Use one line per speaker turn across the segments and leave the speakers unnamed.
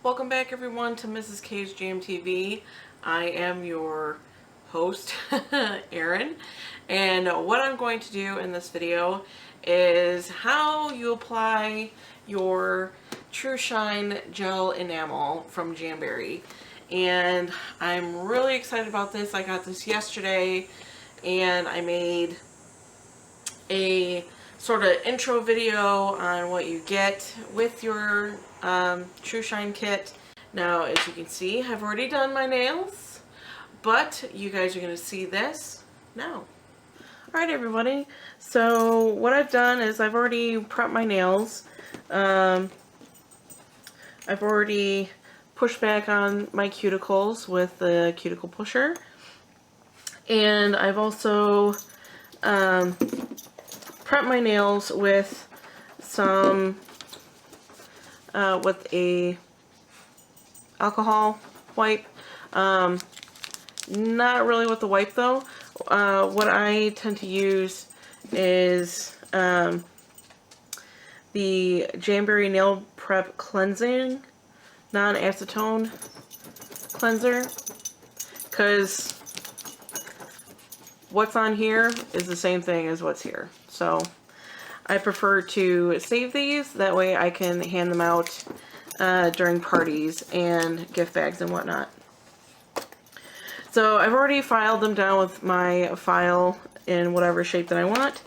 Welcome back everyone to Mrs. K's GMTV. I am your host, Erin, and what I'm going to do in this video is how you apply your TruShine Gel enamel from Jamberry. And I'm really excited about this. I got this yesterday and I made a sort of intro video on what you get with your TruShine kit. Now, as you can see, I've already done my nails, but you guys are going to see this now. Alright everybody, so what I've done is I've already prepped my nails. I've already pushed back on my cuticles with the cuticle pusher, and I've also prep my nails with some with a alcohol wipe. Not really with the wipe though. What I tend to use is the Jamberry Nail Prep Cleansing Non-Acetone Cleanser, because what's on here is the same thing as what's here. So I prefer to save these, that way I can hand them out during parties and gift bags and whatnot. So I've already filed them down with my file in whatever shape that I want.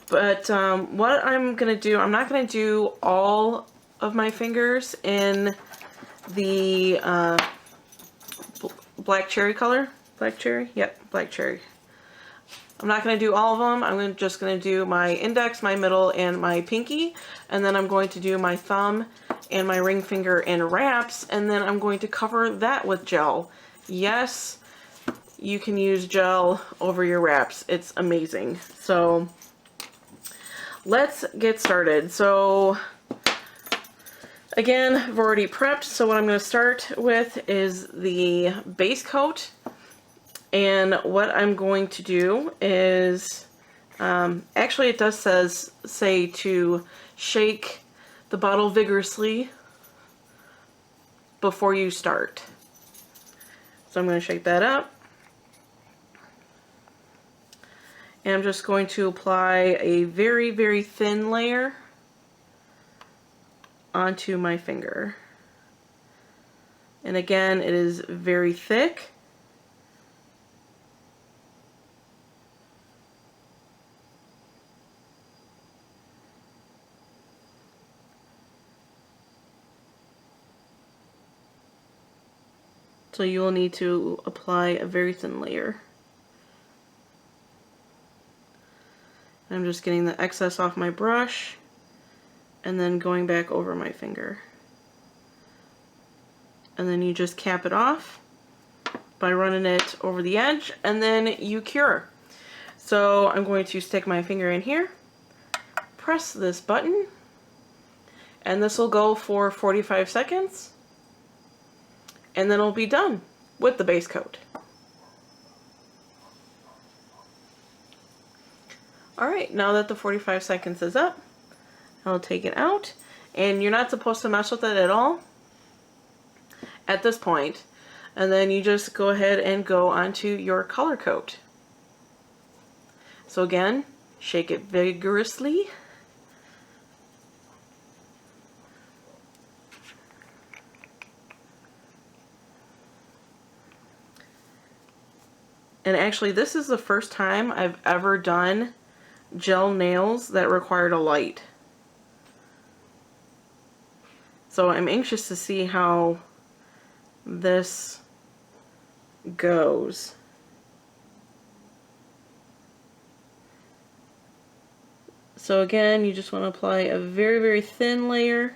But what I'm going to do, I'm not going to do all of my fingers in the black cherry color. Black cherry? Yep, black cherry. I'm not going to do all of them. I'm just going to do my index, my middle, and my pinky. And then I'm going to do my thumb and my ring finger in wraps. And then I'm going to cover that with gel. Yes, you can use gel over your wraps. It's amazing. So let's get started. So again, I've already prepped. So what I'm going to start with is the base coat. And what I'm going to do is, actually it does say to shake the bottle vigorously before you start. So I'm going to shake that up. And I'm just going to apply a very, very thin layer onto my finger. And again, it is very thick. So you will need to apply a very thin layer. I'm just getting the excess off my brush and then going back over my finger. And then you just cap it off by running it over the edge, and then you cure. So I'm going to stick my finger in here, press this button, and this will go for 45 seconds. And then it'll be done with the base coat. Alright, now that the 45 seconds is up, I'll take it out. And you're not supposed to mess with it at all at this point. And then you just go ahead and go onto your color coat. So again, shake it vigorously. And actually, this is the first time I've ever done gel nails that required a light. So I'm anxious to see how this goes. So again, you just want to apply a very, very thin layer.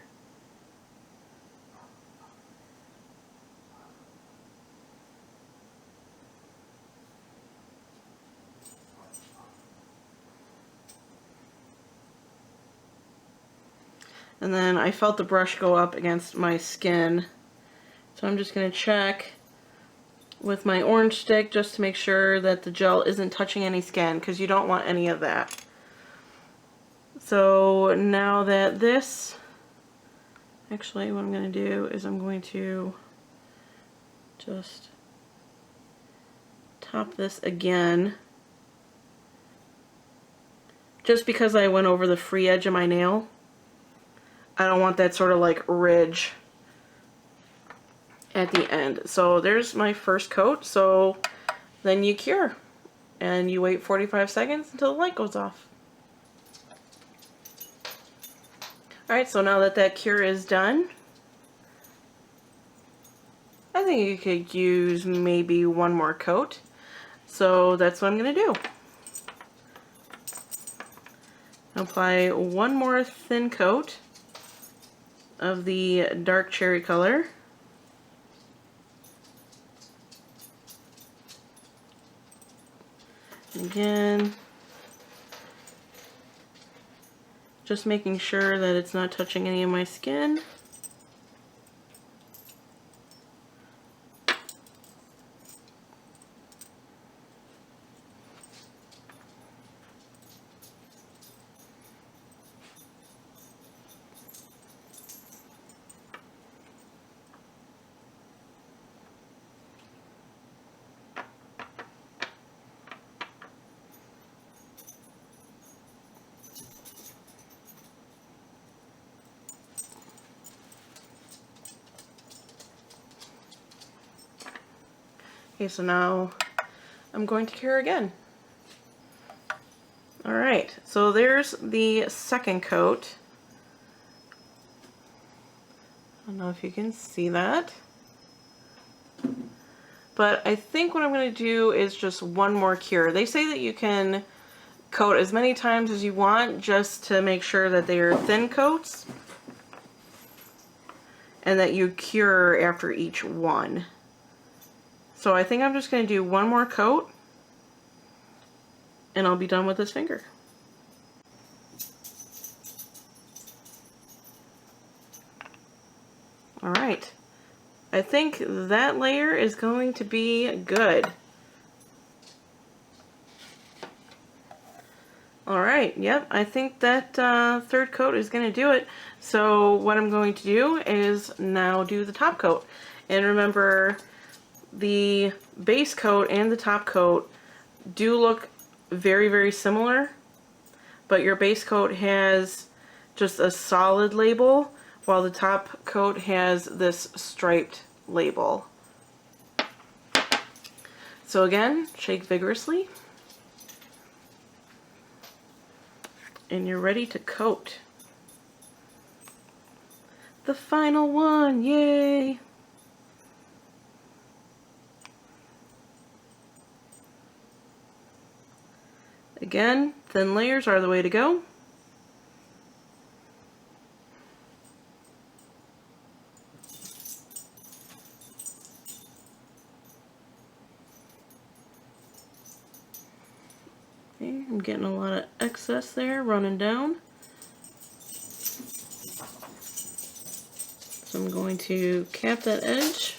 And then I felt the brush go up against my skin. So I'm just going to check with my orange stick just to make sure that the gel isn't touching any skin, because you don't want any of that. So now that this Actually, what I'm going to do is I'm going to just top this again. Just because I went over the free edge of my nail, I don't want that sort of like ridge at the end. So there's my first coat. So then you cure and you wait 45 seconds until the light goes off. Alright, so now that that cure is done, I think you could use maybe one more coat. So that's what I'm going to do. Apply one more thin coat of the dark cherry color. Again, just making sure that it's not touching any of my skin. Okay, so now I'm going to cure again. Alright, so there's the second coat. I don't know if you can see that. But I think what I'm going to do is just one more cure. They say that you can coat as many times as you want just to make sure that they are thin coats and that you cure after each one. So I think I'm just going to do one more coat and I'll be done with this finger. Alright, I think that layer is going to be good. Alright, yep, I think that third coat is going to do it. So what I'm going to do is now do the top coat. And remember, the base coat and the top coat do look very, very similar, but your base coat has just a solid label, while the top coat has this striped label. So again, shake vigorously, and you're ready to coat. The final one, yay! Again, thin layers are the way to go. Okay, I'm getting a lot of excess there running down. So I'm going to cap that edge.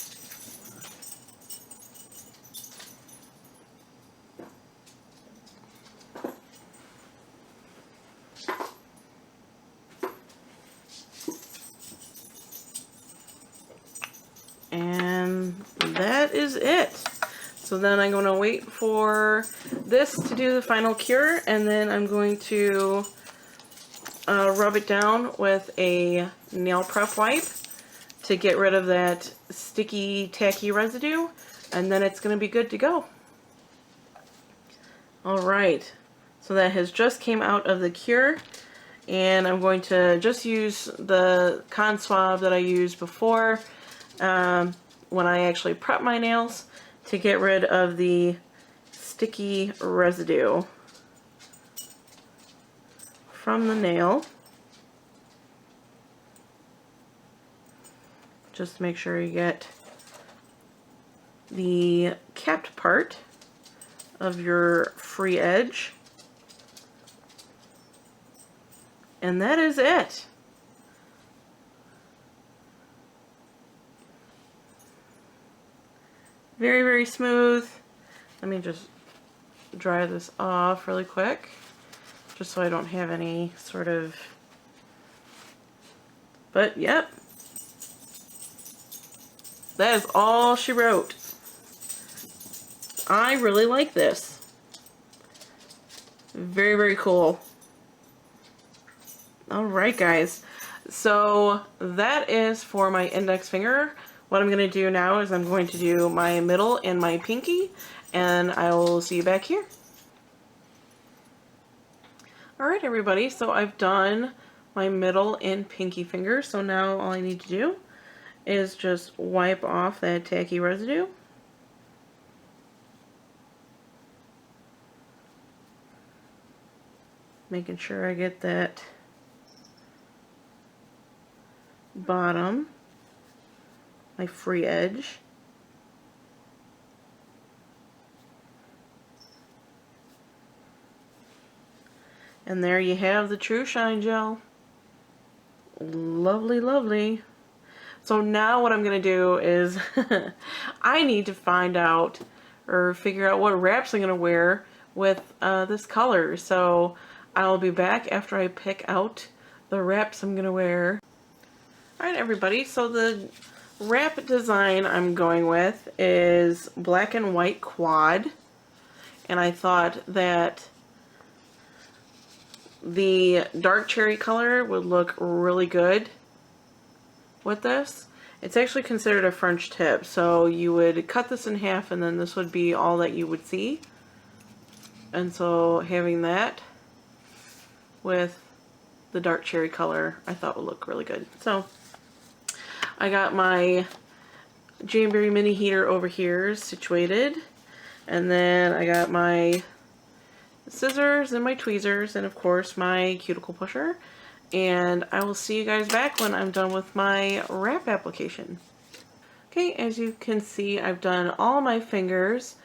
And that is it. So then I'm going to wait for this to do the final cure, and then I'm going to rub it down with a nail prep wipe to get rid of that sticky, tacky residue, and then it's going to be good to go. Alright, so that has just came out of the cure, and I'm going to just use the Con Swab that I used before when I actually prep my nails to get rid of the sticky residue from the nail. Just to make sure you get the capped part of your free edge. And that is it. Very, very smooth. Let me just dry this off really quick, just so I don't have any sort of, but yep, that is all she wrote. I really like this. Very, very cool. Alright guys, so that is for my index finger. What I'm going to do now is I'm going to do my middle and my pinky, and I will see you back here. Alright everybody, so I've done my middle and pinky finger, so now all I need to do is just wipe off that tacky residue. Making sure I get that bottom, my free edge. And there you have the TruShine Gel. Lovely, lovely. So now what I'm going to do is I need to find out or figure out what wraps I'm going to wear with this color. So I'll be back after I pick out the wraps I'm going to wear. Alright everybody, so the wrap design I'm going with is black and white quad. And I thought that the dark cherry color would look really good with this. It's actually considered a French tip, so you would cut this in half and then this would be all that you would see. And so having that with the dark cherry color I thought would look really good. So I got my Jamberry mini heater over here situated, and then I got my scissors and my tweezers and of course my cuticle pusher, and I will see you guys back when I'm done with my wrap application. Okay, as you can see, I've done all my fingers.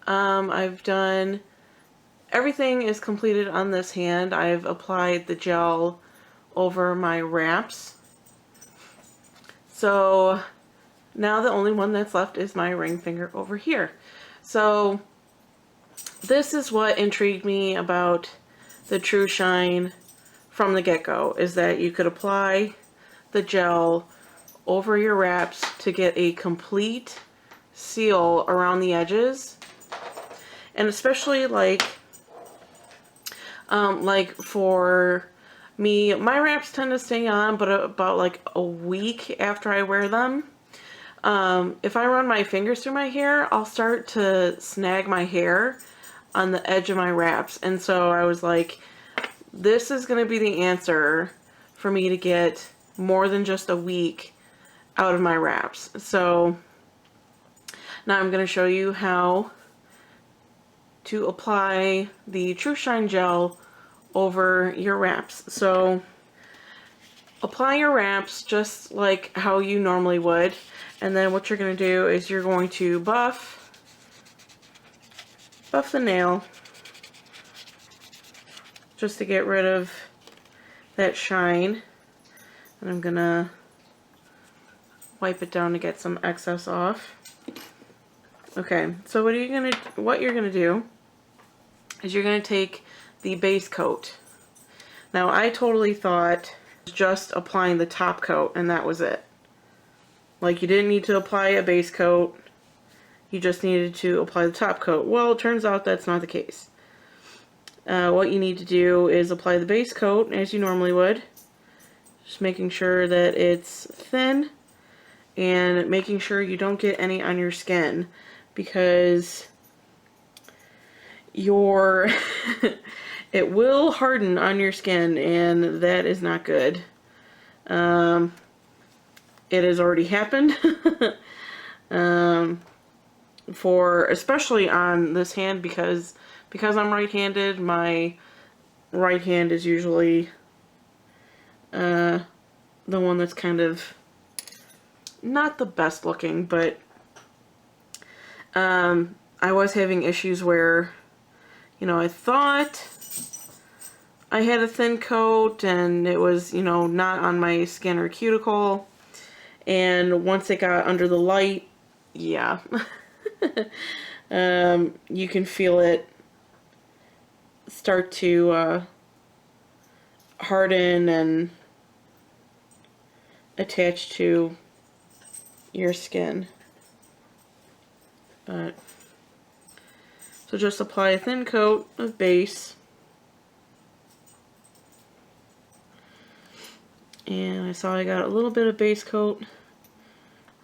I've done everything is completed on this hand. I've applied the gel over my wraps. So now the only one that's left is my ring finger over here. So this is what intrigued me about the TruShine from the get-go, is that you could apply the gel over your wraps to get a complete seal around the edges. And especially like for me, my wraps tend to stay on but about like a week after I wear them. If I run my fingers through my hair, I'll start to snag my hair on the edge of my wraps. And so I was like, this is going to be the answer for me to get more than just a week out of my wraps. So now I'm going to show you how to apply the TruShine Gel over your wraps. So apply your wraps just like how you normally would, and then what you're going to do is you're going to buff the nail just to get rid of that shine, and I'm going to wipe it down to get some excess off. Okay, so what you're going to do is you're going to take the base coat. Now I totally thought just applying the top coat and that was it. Like you didn't need to apply a base coat, you just needed to apply the top coat. Well, it turns out that's not the case. What you need to do is apply the base coat as you normally would, just making sure that it's thin and making sure you don't get any on your skin, because it will harden on your skin and that is not good. It has already happened. Especially on this hand, because I'm right-handed, my right hand is usually the one that's kind of not the best looking, but I was having issues where, you know, I thought I had a thin coat and it was, you know, not on my skin or cuticle, and once it got under the light, yeah, you can feel it start to harden and attach to your skin. But so just apply a thin coat of base. And I saw I got a little bit of base coat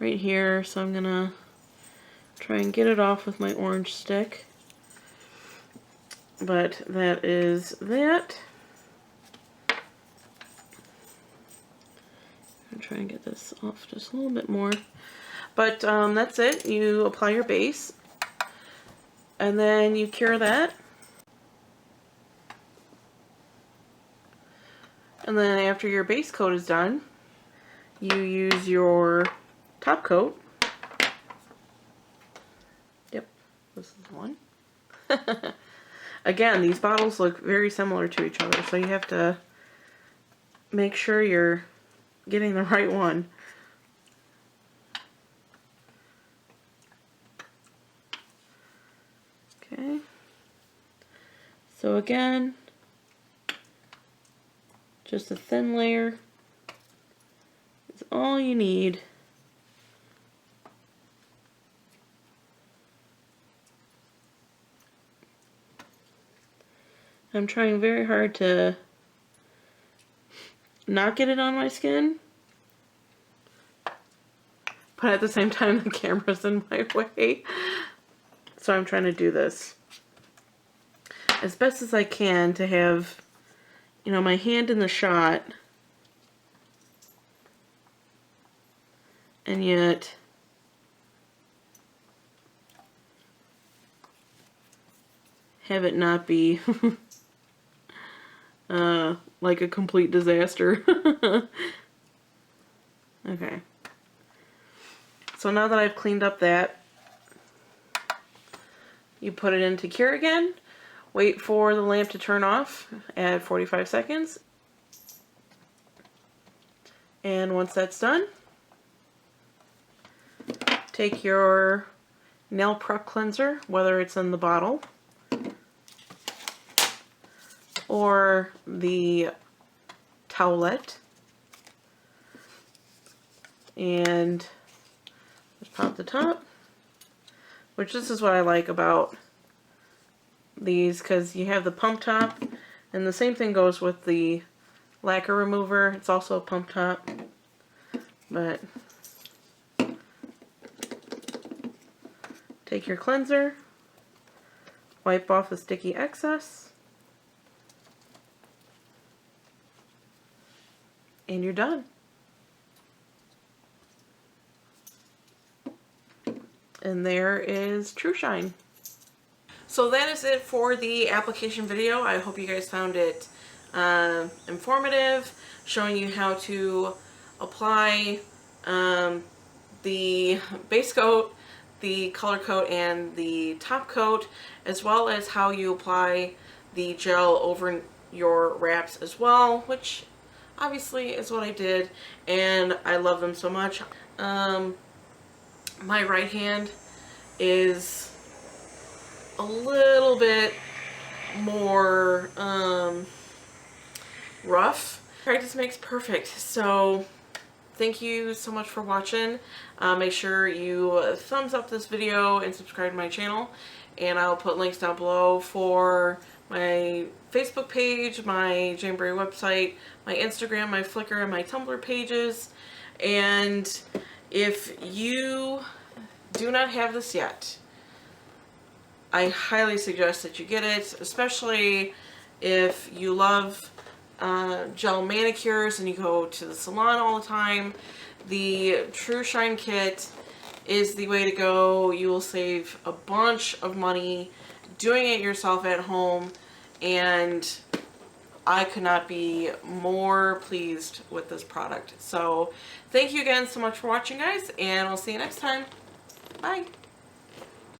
right here, so I'm gonna try and get it off with my orange stick. But that is that. I'm try and get this off just a little bit more. But that's it. You apply your base, and then you cure that. And then after your base coat is done, you use your top coat. Yep, this is one. Again, these bottles look very similar to each other, so you have to make sure you're getting the right one. Okay. So again, just a thin layer is all you need. I'm trying very hard to not get it on my skin, but at the same time the camera's in my way. So I'm trying to do this as best as I can to have, you know, my hand in the shot, and yet have it not be like a complete disaster. Okay. So now that I've cleaned up that, you put it into cure again, wait for the lamp to turn off at 45 seconds, and once that's done, take your nail prep cleanser, whether it's in the bottle or the towelette, and just pop the top, which this is what I like about these, because you have the pump top, and the same thing goes with the lacquer remover. It's also a pump top, but take your cleanser, wipe off the sticky excess, and you're done. And there is TruShine. So that is it for the application video. I hope you guys found it informative, showing you how to apply the base coat, the color coat, and the top coat, as well as how you apply the gel over your wraps as well, which obviously is what I did, and I love them so much. My right hand is a little bit more rough. Practice makes perfect. So thank you so much for watching. Make sure you thumbs up this video and subscribe to my channel, and I'll put links down below for my Facebook page, my Jamberry website, my Instagram, my Flickr, and my Tumblr pages. And if you do not have this yet, I highly suggest that you get it, especially if you love gel manicures and you go to the salon all the time. The TruShine kit is the way to go. You will save a bunch of money doing it yourself at home, and I could not be more pleased with this product. So thank you again so much for watching, guys, and I'll see you next time. Bye.